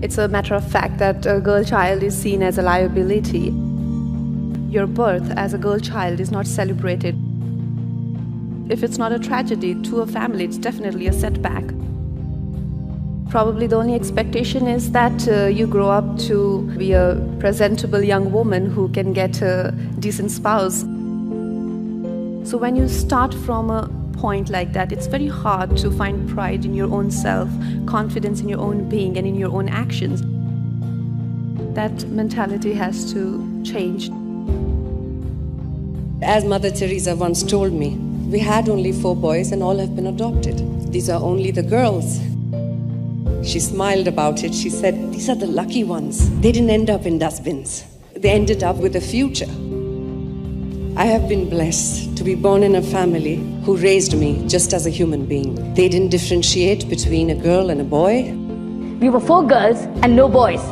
It's a matter of fact that a girl child is seen as a liability. Your birth as a girl child is not celebrated. If it's not a tragedy to a family, it's definitely a setback. Probably the only expectation is that you grow up to be a presentable young woman who can get a decent spouse. So when you start from a point like that, it's very hard to find pride in your own self, confidence in your own being and in your own actions. That mentality has to change. As Mother Teresa once told me, we had only 4 boys and all have been adopted. These are only the girls. She smiled about it. She said, these are the lucky ones. They didn't end up in dustbins. They ended up with a future. I have been blessed to be born in a family who raised me just as a human being. They didn't differentiate between a girl and a boy. We were 4 girls and no boys.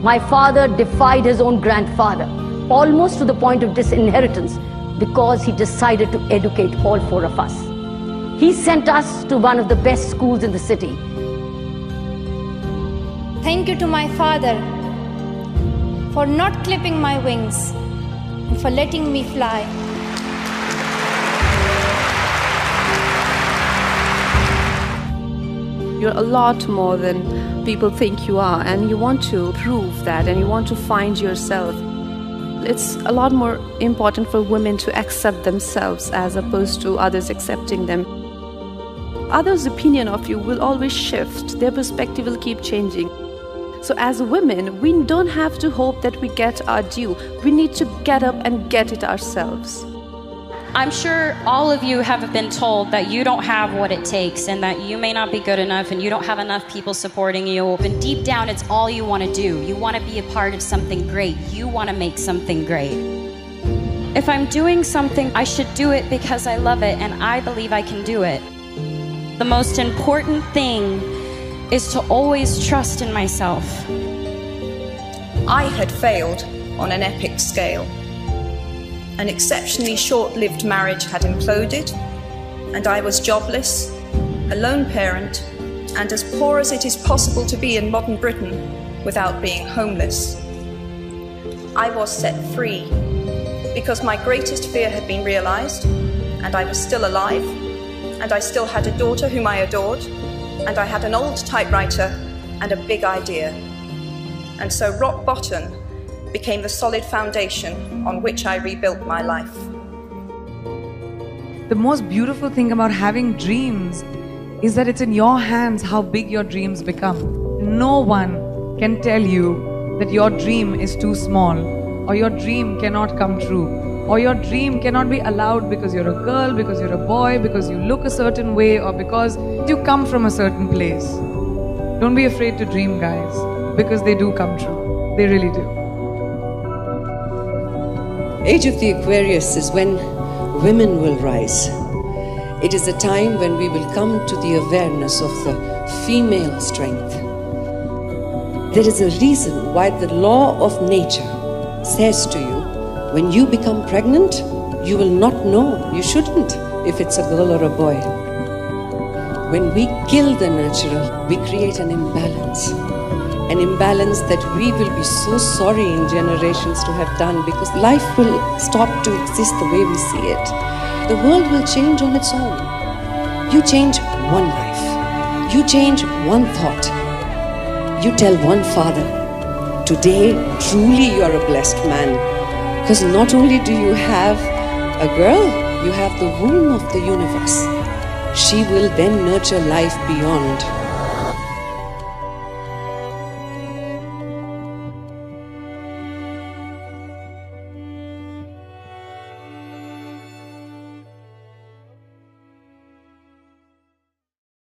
My father defied his own grandfather, almost to the point of disinheritance, because he decided to educate all 4 of us. He sent us to one of the best schools in the city. Thank you to my father for not clipping my wings and for letting me fly. You're a lot more than people think you are, and you want to prove that and you want to find yourself. It's a lot more important for women to accept themselves as opposed to others accepting them. Others' opinion of you will always shift. Their perspective will keep changing. So as women, we don't have to hope that we get our due. We need to get up and get it ourselves. I'm sure all of you have been told that you don't have what it takes and that you may not be good enough and you don't have enough people supporting you. And deep down, it's all you want to do. You want to be a part of something great. You want to make something great. If I'm doing something, I should do it because I love it and I believe I can do it. The most important thing is to always trust in myself. I had failed on an epic scale. An exceptionally short-lived marriage had imploded, and I was jobless, a lone parent, and as poor as it is possible to be in modern Britain without being homeless. I was set free because my greatest fear had been realized, and I was still alive, and I still had a daughter whom I adored, and I had an old typewriter and a big idea. And so rock bottom became the solid foundation on which I rebuilt my life. The most beautiful thing about having dreams is that it's in your hands how big your dreams become. No one can tell you that your dream is too small, or your dream cannot come true, or your dream cannot be allowed because you're a girl, because you're a boy, because you look a certain way, or because you come from a certain place. Don't be afraid to dream, guys, because they do come true. They really do. Age of the Aquarius is when women will rise. It is a time when we will come to the awareness of the female strength. There is a reason why the law of nature says to you, when you become pregnant, you will not know, you shouldn't, if it's a girl or a boy. When we kill the natural, we create an imbalance. An imbalance that we will be so sorry in generations to have done, because life will stop to exist the way we see it. The world will change on its own. You change one life. You change one thought. You tell one father, today truly you are a blessed man. Because not only do you have a girl, you have the womb of the universe. She will then nurture life beyond.